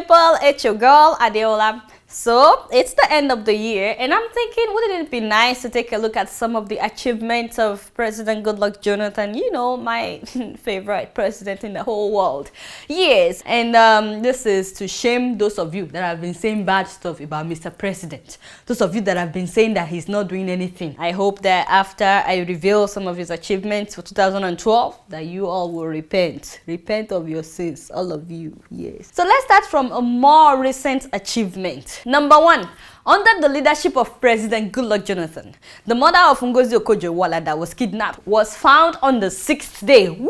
people? It's your girl, Adeola. So, it's the end of the year, and I'm thinking, wouldn't it be nice to take a look at some of the achievements of President Goodluck Jonathan, you know, my favorite president in the whole world. Yes, and this is to shame those of you that have been saying bad stuff about Mr. President. Those of you that have been saying that he's not doing anything. I hope that after I reveal some of his achievements for 2012, that you all will repent. Repent of your sins, all of you, yes. So, let's start from a more recent achievement. Number 1, under the leadership of President Goodluck Jonathan, the mother of Ngozi Okonjo-Iweala that was kidnapped was found on the 6th day. Woo!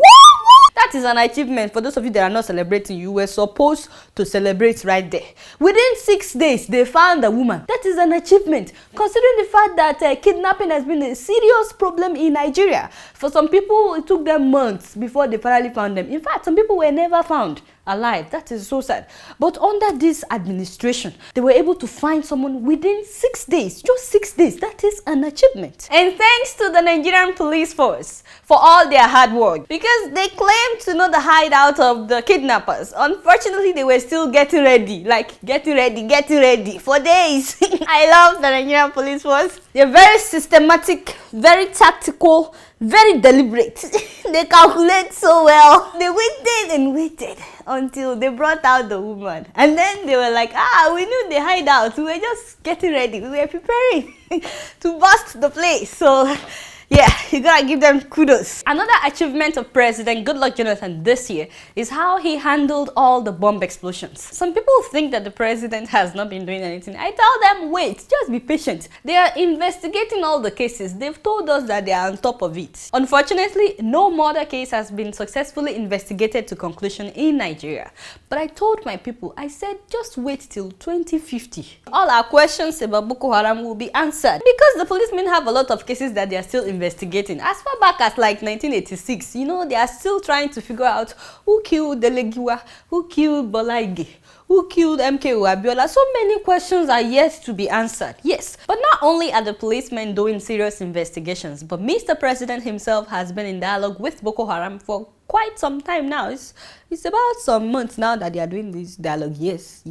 That is an achievement. For those of you that are not celebrating, you were supposed to celebrate right there. Within 6 days, they found the woman. That is an achievement, considering the fact that kidnapping has been a serious problem in Nigeria. For some people, it took them months before they finally found them. In fact, some people were never found alive. That is so sad. But under this administration, they were able to find someone within 6 days. Just 6 days. That is an achievement. And thanks to the Nigerian police force for all their hard work, because they claimed to know the hideout of the kidnappers. Unfortunately, they were still getting ready for days. I love the Nigerian police force. They're very systematic, very tactical, very deliberate. They calculate so well. They waited and waited until they brought out the woman. And then they were like, we knew the hideout. We were just getting ready. We were preparing to bust the place. So, yeah, you gotta give them kudos. Another achievement of President Goodluck Jonathan this year is how he handled all the bomb explosions. Some people think that the president has not been doing anything. I tell them, wait, just be patient. They are investigating all the cases. They've told us that they are on top of it. Unfortunately, no murder case has been successfully investigated to conclusion in Nigeria. But I told my people, I said, just wait till 2050. All our questions about Boko Haram will be answered, because the policemen have a lot of cases that they are still investigating. As far back as like 1986, you know, they are still trying to figure out who killed Delegiwa, who killed Bolaige, who killed MKO Abiola. So many questions are yet to be answered. Yes, but not only are the policemen doing serious investigations, but Mr. President himself has been in dialogue with Boko Haram for quite some time now. It's about some months now that they are doing this dialogue. Yes.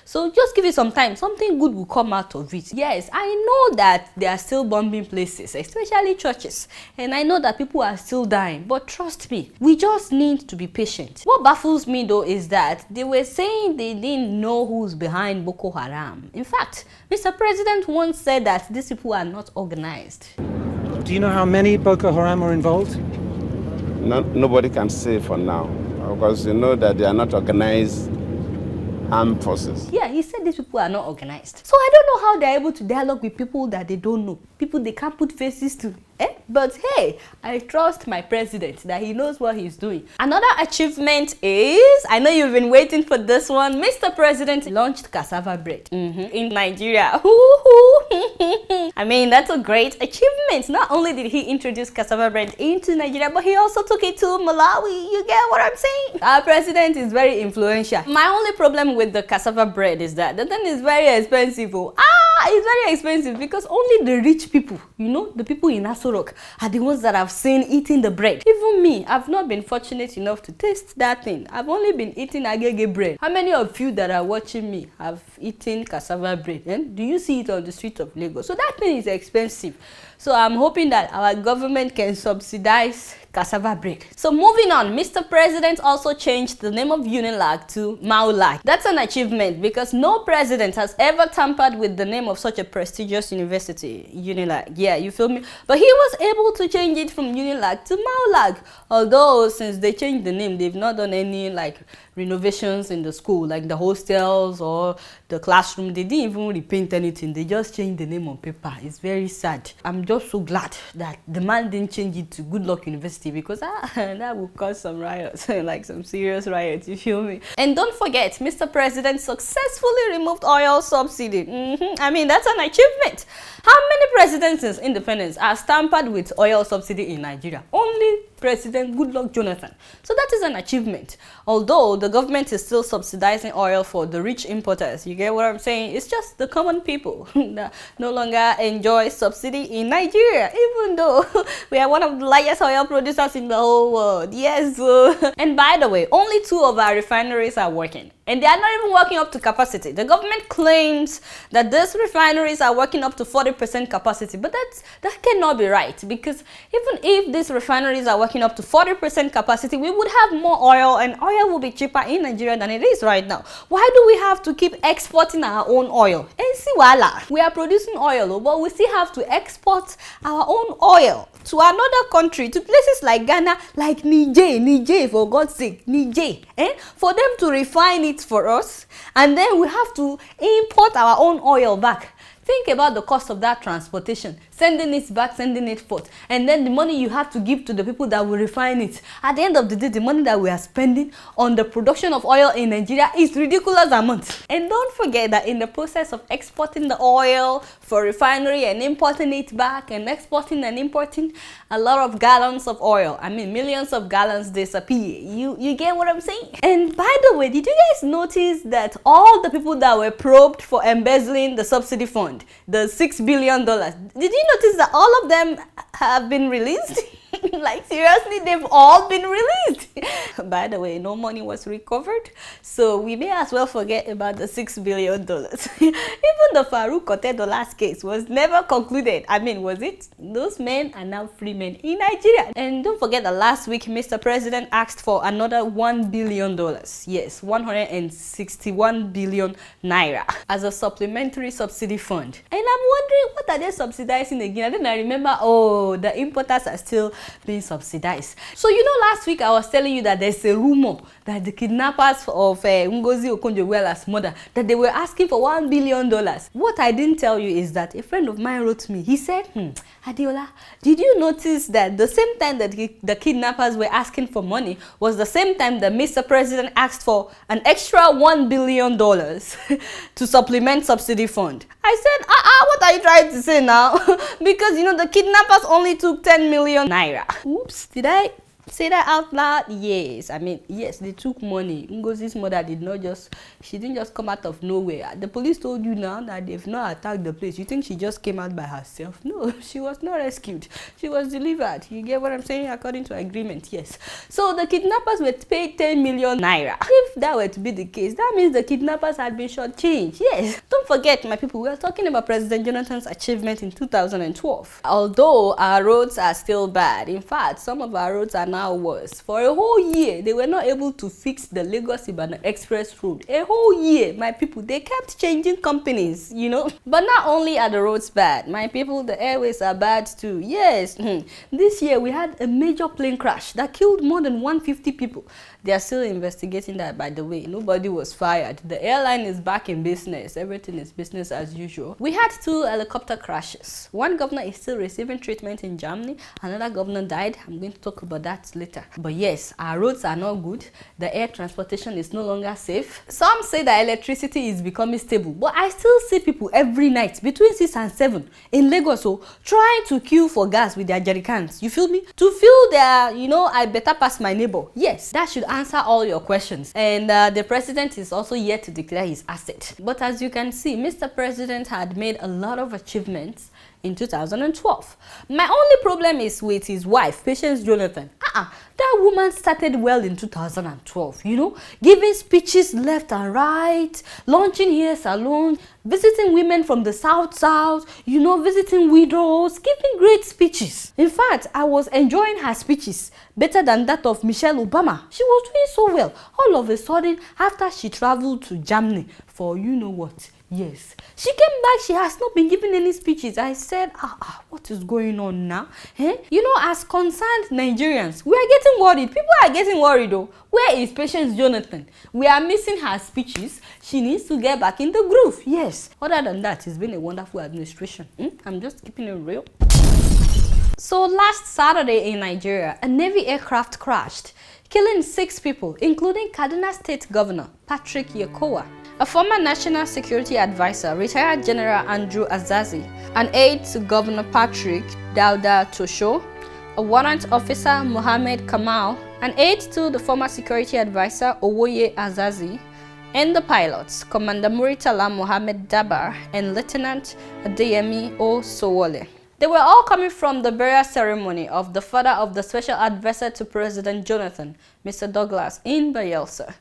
So just give it some time. Something good will come out of it. Yes, I know that they are still bombing places, especially churches. And I know that people are still dying. But trust me, we just need to be patient. What baffles me though is that they were saying they didn't know who's behind Boko Haram. In fact, Mr. President once said that these people are not organized. Do you know how many Boko Haram are involved? Nobody can say for now, because you know that they are not organized armed forces. Yeah, he said these people are not organized. So I don't know how they're able to dialogue with people that they don't know, people they can't put faces to. But hey, I trust my president that he knows what he's doing. Another achievement is, I know you've been waiting for this one, Mr. President launched cassava bread in Nigeria. I mean, that's a great achievement. Not only did he introduce cassava bread into Nigeria, but he also took it to Malawi. You get what I'm saying? Our president is very influential. My only problem with the cassava bread is that the thing is very expensive. It's very expensive because only the rich people, you know, the people in Aso Rock are the ones that I've seen eating the bread. Even me, I've not been fortunate enough to taste that thing. I've only been eating agege bread. How many of you that are watching me have eaten cassava bread? Do you see it on the street of Lagos? So that thing is expensive. So I'm hoping that our government can subsidize cassava bread. So moving on, Mr. President also changed the name of Unilag to Maulag. That's an achievement because no president has ever tampered with the name of such a prestigious university, Unilag. Yeah, you feel me? But he was able to change it from Unilag to Maulag. Although since they changed the name, they've not done any like renovations in the school, like the hostels or the classroom. They didn't even repaint anything. They just changed the name on paper. It's very sad. I'm just so glad that the man didn't change it to Goodluck University, because that would cause some riots, like some serious riots, you feel me? And don't forget, Mr. President successfully removed oil subsidy. I mean, that's an achievement. How many presidents since independence are tampered with oil subsidy in Nigeria? Only President Goodluck Jonathan. So that is an achievement. Although the government is still subsidizing oil for the rich importers. You get what I'm saying? It's just the common people that no longer enjoy subsidy in Nigeria, even though we are one of the largest oil producers in the whole world. Yes. And by the way, only 2 of our refineries are working. And they are not even working up to capacity. The government claims that these refineries are working up to 40% capacity, but that cannot be right, because even if these refineries are working up to 40% capacity, we would have more oil, and oil will be cheaper in Nigeria than it is right now. Why do we have to keep exporting our own oil? And see, voila, we are producing oil, but we still have to export our own oil to another country, to places like Ghana, like Niger, for God's sake, Niger, for them to refine it for us, and then we have to import our own oil back. Think about the cost of that transportation, sending it back, sending it forth, and then the money you have to give to the people that will refine it. At the end of the day, the money that we are spending on the production of oil in Nigeria is ridiculous amounts. And don't forget that in the process of exporting the oil for refinery and importing it back and exporting and importing, a lot of gallons of oil, I mean millions of gallons, disappear. You get what I'm saying? And by the way, did you guys notice that all the people that were probed for embezzling the subsidy fund, the $6 billion, did you notice that all of them have been released? Like seriously, they've all been released. By the way, no money was recovered, so we may as well forget about the $6 billion. Even the Farouk Otedolas case was never concluded. I mean, was it? Those men are now free men in Nigeria. And don't forget that last week, Mr. President asked for another $1 billion. Yes, 161 billion naira as a supplementary subsidy fund. And I'm wondering, what are they subsidizing again? And then I remember, oh, the importers are still being subsidized. So you know, last week I was telling you that there's a rumor that the kidnappers of Ngozi Okonjo-Iweala's mother, that they were asking for $1 billion. What I didn't tell you is that a friend of mine wrote me. He said, Adeola, did you notice that the same time that the kidnappers were asking for money was the same time that Mr. President asked for an extra $1 billion to supplement subsidy fund? I said, what are you trying to say now? Because you know, the kidnappers only took 10 million naira. Oops, did I say that out loud? Yes, I mean, yes, they took money. Ngozi's mother she didn't just come out of nowhere. The police told you now that they've not attacked the place. You think she just came out by herself? No, she was not rescued. She was delivered. You get what I'm saying? According to agreement, yes. So the kidnappers were paid 10 million naira. If that were to be the case, that means the kidnappers had been shortchanged. Yes. Don't forget, my people, we are talking about President Jonathan's achievement in 2012. Although our roads are still bad. In fact, some of our roads are now worse. For a whole year, they were not able to fix the Lagos-Ibadan Express Road. A whole year, my people, they kept changing companies, you know. But not only are the roads bad, my people, the airways are bad too. Yes, this year we had a major plane crash that killed more than 150 people. They are still investigating that, by the way. Nobody was fired. The airline is back in business. Everything is business as usual. We had 2 helicopter crashes. One governor is still receiving treatment in Germany. Another governor died. I'm going to talk about that later. But yes, our roads are not good. The air transportation is no longer safe. Some say that electricity is becoming stable, but I still see people every night between 6 and 7 in Lagos trying to queue for gas with their jerrycans. You feel me? To feel their, you know, I better pass my neighbor. Yes, that should answer all your questions. And the president is also yet to declare his asset. But as you can see, Mr. President had made a lot of achievements in 2012. My only problem is with his wife, Patience Jonathan. That woman started well in 2012, you know, giving speeches left and right, launching hair salons, visiting women from the south, you know, visiting widows, giving great speeches. In fact, I was enjoying her speeches better than that of Michelle Obama. She was doing so well. All of a sudden, after she traveled to Germany for you know what, yes, she came back. She has not been giving any speeches. I said, what is going on now? You know, as concerned Nigerians, we are getting worried. People are getting worried though. Where is Patience Jonathan? We are missing her speeches. She needs to get back in the groove. Yes. Other than that, it's been a wonderful administration. I'm just keeping it real. So last Saturday in Nigeria, a Navy aircraft crashed, killing 6 people, including Kaduna State Governor Patrick Yekowa, a former National Security Advisor, retired General Andrew Azazi, an aide to Governor Patrick, Dauda Tosho, a warrant officer Mohammed Kamal, an aide to the former security advisor Owoye Azazi, and the pilots, Commander Muritala Mohammed Dabar and Lieutenant Adeyemi O. Sowole. They were all coming from the burial ceremony of the father of the special advisor to President Jonathan, Mr. Douglas, in Bayelsa.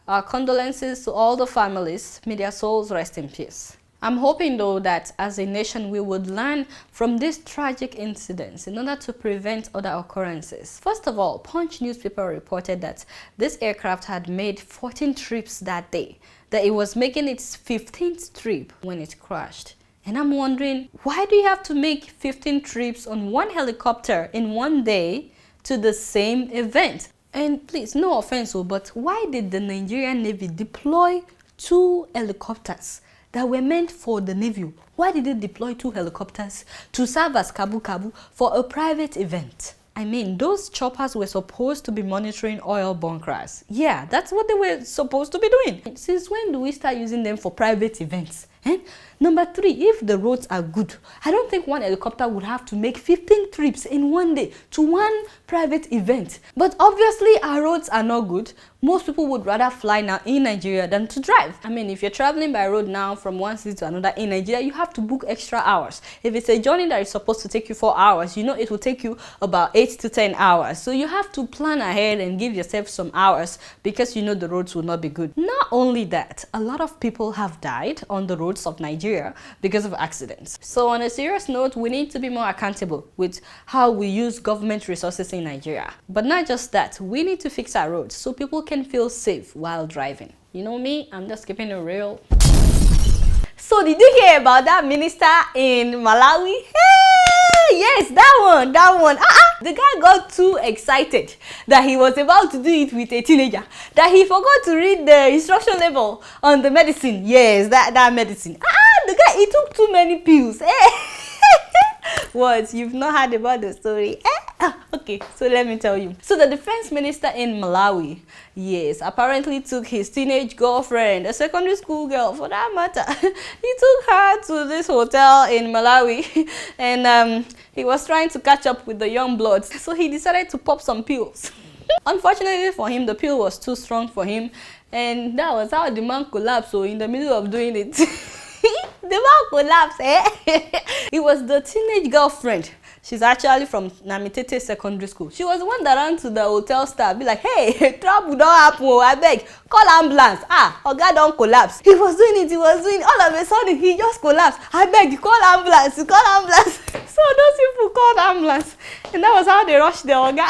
Our condolences to all the families. May their souls rest in peace. I'm hoping though that as a nation we would learn from these tragic incidents in order to prevent other occurrences. First of all, Punch newspaper reported that this aircraft had made 14 trips that day, that it was making its 15th trip when it crashed. And I'm wondering, why do you have to make 15 trips on one helicopter in one day to the same event? And please, no offense, but why did the Nigerian Navy deploy 2 helicopters that were meant for the Navy? Why did they deploy 2 helicopters to serve as Kabu for a private event? I mean, those choppers were supposed to be monitoring oil bunkers. Yeah, that's what they were supposed to be doing. Since when do we start using them for private events? Number 3, if the roads are good, I don't think one helicopter would have to make 15 trips in one day to one private event. But obviously our roads are not good. Most people would rather fly now in Nigeria than to drive. I mean, if you're traveling by road now from one city to another in Nigeria, you have to book extra hours. If it's a journey that is supposed to take you 4 hours, you know it will take you about 8 to 10 hours. So you have to plan ahead and give yourself some hours because you know the roads will not be good. Not only that, a lot of people have died on the roads of Nigeria because of accidents. So on a serious note, we need to be more accountable with how we use government resources in Nigeria. But not just that, we need to fix our roads so people can feel safe while driving. You know me, I'm just keeping it real. So did you hear about that minister in Malawi? Hey, yes, that one. The guy got too excited that he was about to do it with a teenager that he forgot to read the instruction label on the medicine. Yes, that medicine. The guy, he took too many pills. What? You've not heard about the story? Okay, so let me tell you. So the defense minister in Malawi, yes, apparently took his teenage girlfriend, a secondary school girl for that matter. He took her to this hotel in Malawi and he was trying to catch up with the young bloods. So he decided to pop some pills. Unfortunately for him, the pill was too strong for him and that was how the man collapsed. So in the middle of doing it, the man collapsed. It was the teenage girlfriend. She's actually from Namitete Secondary School. She was the one that ran to the hotel staff, be like, hey, trouble don't happen, I beg, call ambulance. Oga don't collapse. He was doing it, all of a sudden, he just collapsed. I beg, call ambulance. So those people called ambulance, and that was how they rushed the Oga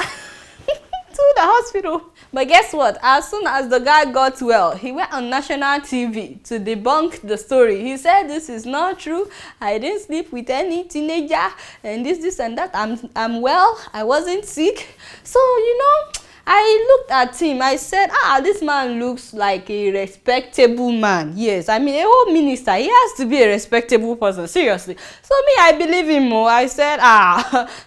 to the hospital. But guess what? As soon as the guy got well, he went on national TV to debunk the story. He said, this is not true. I didn't sleep with any teenager and this and that. I'm well. I wasn't sick. So, you know, I looked at him. I said, this man looks like a respectable man. Yes, I mean, a whole minister, he has to be a respectable person. Seriously. So me, I believe him more. I said,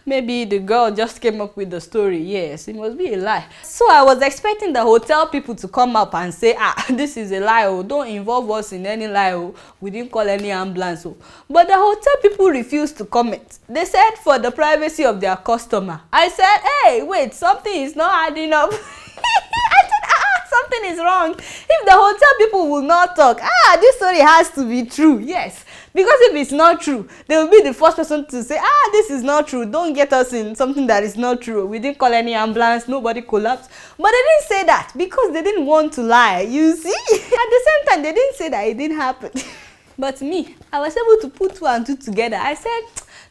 maybe the girl just came up with the story. Yes, it must be a lie. So I was expecting the hotel people to come up and say, this is a lie. Oh, don't involve us in any lie. Oh, we didn't call any ambulance. Oh. But the hotel people refused to comment. They said for the privacy of their customer. I said, hey, wait, something is not adding up. I said, something is wrong. If the hotel people will not talk, this story has to be true. Yes, because if it's not true, they will be the first person to say, this is not true. Don't get us in something that is not true. We didn't call any ambulance. Nobody collapsed. But they didn't say that because they didn't want to lie. You see, at the same time, they didn't say that it didn't happen. But me, I was able to put 2 and 2 together. I said,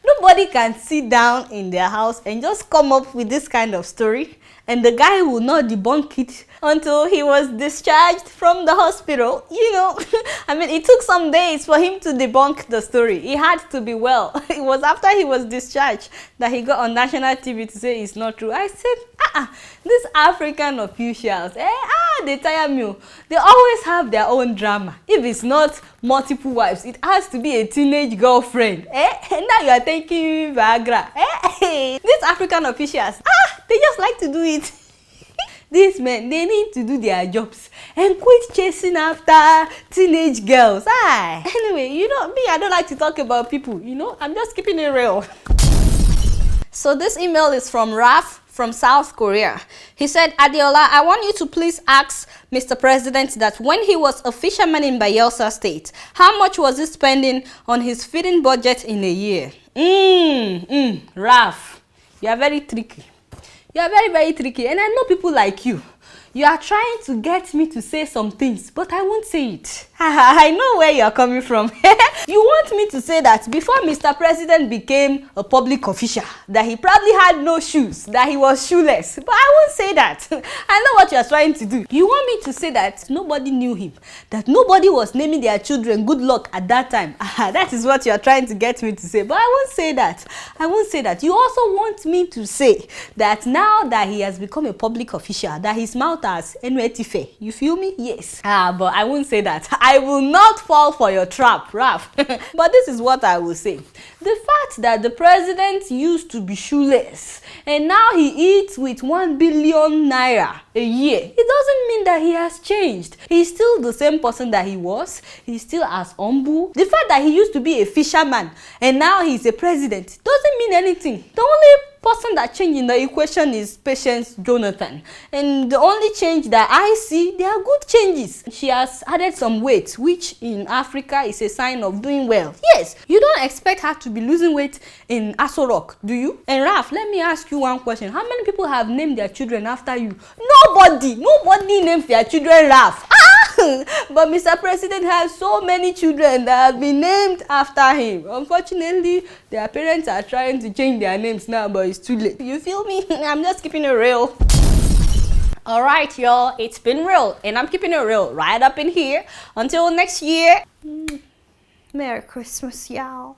nobody can sit down in their house and just come up with this kind of story and the guy will not debunk it until he was discharged from the hospital. You know, I mean, it took some days for him to debunk the story. He had to be well. It was after he was discharged that he got on national TV to say it's not true. I said, these African officials, they tire me. They always have their own drama. If it's not multiple wives, it has to be a teenage girlfriend. And now you are taking Viagra. These African officials, they just like to do it. These men, they need to do their jobs and quit chasing after teenage girls. Anyway, you know, me, I don't like to talk about people, you know, I'm just keeping it real. So this email is from Raf from South Korea. He said, Adeola, I want you to please ask Mr. President that when he was a fisherman in Bayelsa State, how much was he spending on his feeding budget in a year? Raf, you are very tricky. You are very, very tricky. And I know people like you. You are trying to get me to say some things, but I won't say it. I know where you are coming from. You want me to say that before Mr. President became a public official, that he probably had no shoes, that he was shoeless. But I won't say that. I know what you are trying to do. You want me to say that nobody knew him, that nobody was naming their children good luck at that time. That is what you are trying to get me to say. But I won't say that. I won't say that. You also want me to say that now that he has become a public official, that his mouth has NAVY. You feel me? Yes. But I won't say that. I will not fall for your trap, Raf. But this is what I will say. The fact that the president used to be shoeless and now he eats with 1 billion naira a year, it doesn't mean that he has changed. He's still the same person that he was. He's still as humble. The fact that he used to be a fisherman and now he's a president doesn't mean anything. The only person that changed in the equation is Patience Jonathan, and the only change that I see, they are good changes. She has added some weight, which in Africa is a sign of doing well. Yes, you don't expect her to be losing weight in Aso Rock, do you? And Raf, let me ask you one question. How many people have named their children after you? Nobody names their children Raf. But Mr. President has so many children that have been named after him. Unfortunately, their parents are trying to change their names now, but it's too late. You feel me? I'm just keeping it real. Alright, y'all, it's been real, and I'm keeping it real right up in here. Until next year, Merry Christmas, y'all.